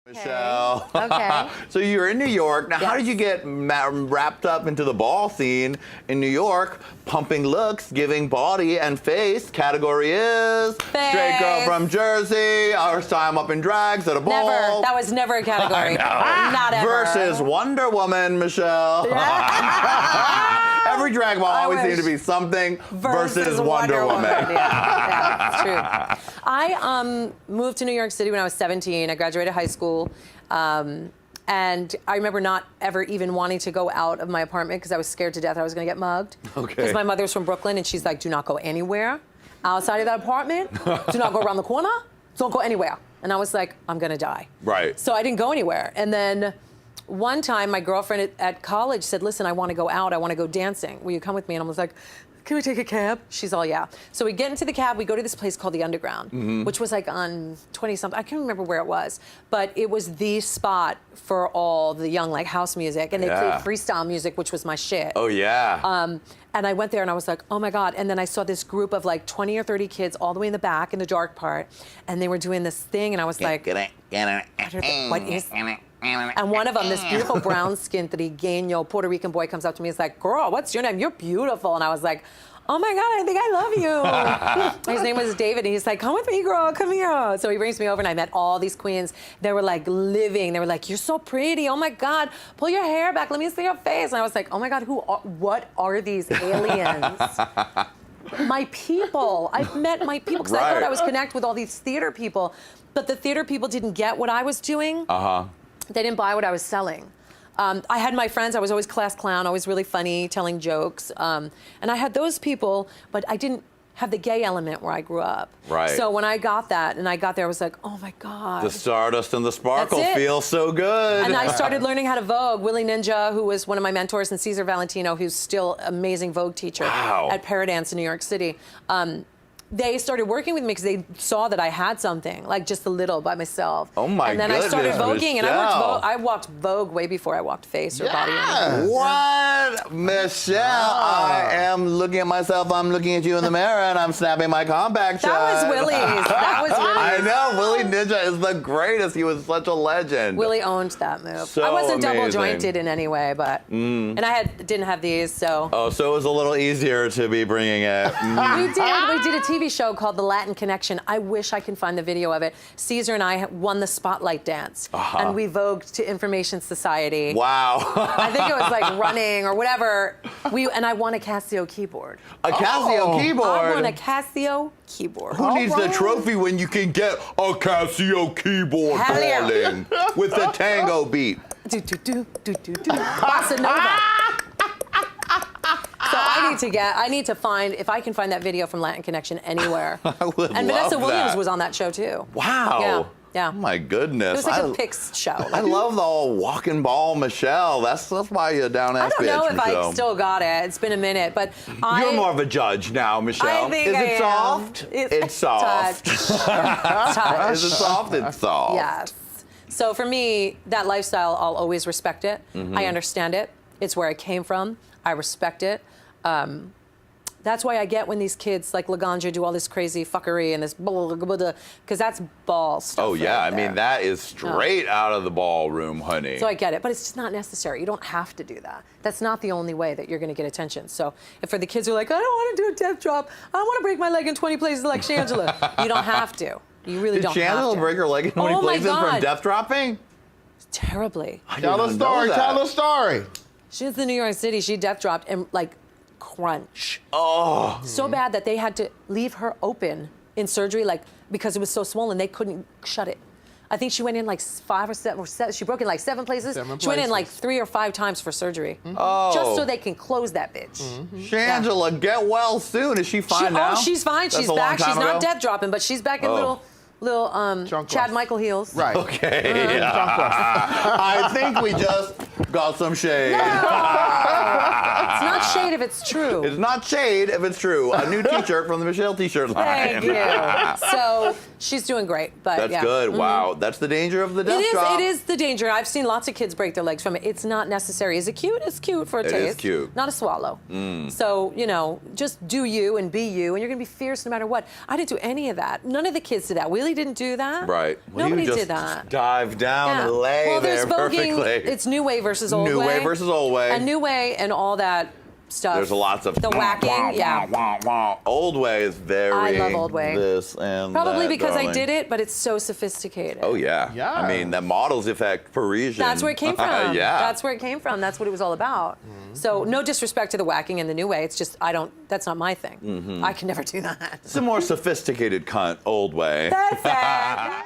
Michelle. Okay. So you're in New York. Now, how did you get wrapped up into the ball scene in New York, pumping looks, giving body and face? Category is Face. straight girl from Jersey, first time up in drags at a ball. Never. That was never a category. Not ever. Versus Wonder Woman, Michelle. Every drag ball always seemed to be something versus Wonder Woman. Yeah, it's true. I moved to New York City when I was 17. I graduated high school. And I remember not ever even wanting to go out of my apartment because I was scared to death I was going to get mugged. Okay. Because my mother's from Brooklyn, and she's like, do not go anywhere outside of that apartment. Do not go around the corner. Don't go anywhere. And I was like, I'm going to die. Right. So I didn't go anywhere. And then one time, my girlfriend at college said, listen, I want to go out. I want to go dancing. Will you come with me? And I was like, can we take a cab? She's all, yeah. So we get into the cab. We go to this place called the Underground, which was like on 20-something. I can't remember where it was. But it was the spot for all the young, like, house music. And they played freestyle music, which was my shit. Oh, yeah. And I went there, and I was like, oh, my God. And then I saw this group of, like, 20 or 30 kids all the way in the back, in the dark part. And they were doing this thing, and I was like, what is that? And one of them, this beautiful brown-skinned trigueño Puerto Rican boy comes up to me. He's like, girl, what's your name? You're beautiful. And I was like, oh, my God, I think I love you. His name was David. And he's like, come with me, girl. Come here. So he brings me over, and I met all these queens. They were, like, living. They were like, you're so pretty. Oh, my God. Pull your hair back. Let me see your face. And I was like, oh, my God, what are these aliens? My people. I've met my people. Because I thought I was connected with all these theater people. But the theater people didn't get what I was doing. They didn't buy what I was selling. I had my friends. I was always class clown, always really funny, telling jokes. And I had those people, but I didn't have the gay element where I grew up. Right. So when I got that, and I got there, I was like, oh, my God. The stardust and the sparkle That's it. feel so good. And I started learning how to Vogue. Willie Ninja, who was one of my mentors, and Cesar Valentino, who's still an amazing Vogue teacher at Paradance in New York City. They started working with me because they saw that I had something, like just a little by myself. Oh, my goodness, and then I started voguing, and I walked Vogue way before I walked Face or Body. What? Michelle, I am looking at myself, I'm looking at you in the mirror, and I'm snapping my compact shot. That was Willie's. That was Willie's. I know, Willie Ninja is the greatest. He was such a legend. Willie owned that move. So I wasn't amazing. double jointed in any way, but and I didn't have these, so. Oh, so it was a little easier to be bringing it. We did a TV show called The Latin Connection. I wish I can find the video of it. Caesar and I won the Spotlight Dance, and we vogued to Information Society. Wow. I think it was like running or whatever. And I won a Casio keyboard. A Casio keyboard? I won a Casio keyboard. Who needs the trophy when you can get a Casio keyboard, darling? With the tango beat. Do, do, do, do, do, do. Bossa Nova. So I need to find, if I can find that video from Latin Connection anywhere. I would And love Vanessa Williams that. was on that show too. Wow. Yeah. Yeah. Oh my goodness. It was like a Pix show. I love the whole walking ball, Michelle. That's why you're down ass bitch, I don't know if Michelle. I still got it. It's been a minute, but You're more of a judge now, Michelle. I think Is it I soft? am. It's soft. Touch. Is it soft? It's soft. Yes. So for me, that lifestyle, I'll always respect it. I understand it. It's where I came from. I respect it. That's why I get when these kids like Laganja do all this crazy fuckery and this because that's ball stuff. Oh, yeah. Right I mean, there. that is straight out of the ballroom, honey. So I get it, but it's just not necessary. You don't have to do that. That's not the only way that you're going to get attention. So if for the kids who are like, I don't want to do a death drop, I don't want to break my leg in 20 places like Shangela, you don't have to. You really don't have to. Did Shangela break her leg in 20 places from death dropping? Terribly. Tell the story. Tell the story. She was in New York City. She death dropped and like crunch. Oh. So bad that they had to leave her open in surgery, like because it was so swollen they couldn't shut it. I think she went in like 5 or 7 or 7. She broke in like 7 places. She went in like 3 or 5 times for surgery, just so they can close that bitch. Shangela, get well soon. Is she fine now? Oh, she's fine. She's back. She's not death dropping, but she's back in little Chad Michael heels. Right. Okay. I think we just got some shade. No. It's not shade if it's true. It's not shade if it's true. A new T-shirt from the Michelle T-shirt line. Thank you. So she's doing great, but That's yeah. good. Wow, that's the danger of the desk job. It is the danger. I've seen lots of kids break their legs from it. It's not necessary. Is it cute? It's cute for a taste. It is cute. Not a swallow. So, you know, just do you and be you, and you're going to be fierce no matter what. I didn't do any of that. None of the kids did that. Willie didn't do that. Right. Well, Nobody you just did that. dive down Yeah. and lay well, there there's voguing. perfectly. It's new way versus old way. New way versus old way. And new way and all that stuff. There's lots of the whacking. Yeah. Old way is very. I love old way. This and Probably that, because darling. I did it, but it's so sophisticated. Oh yeah. Yeah. I mean, that model's effect Parisian. That's where it came from. Yeah. That's where it came from. That's what it was all about. So no disrespect to the whacking and the new way. It's just that's not my thing. I can never do that. It's a more sophisticated cunt, old way. That's it.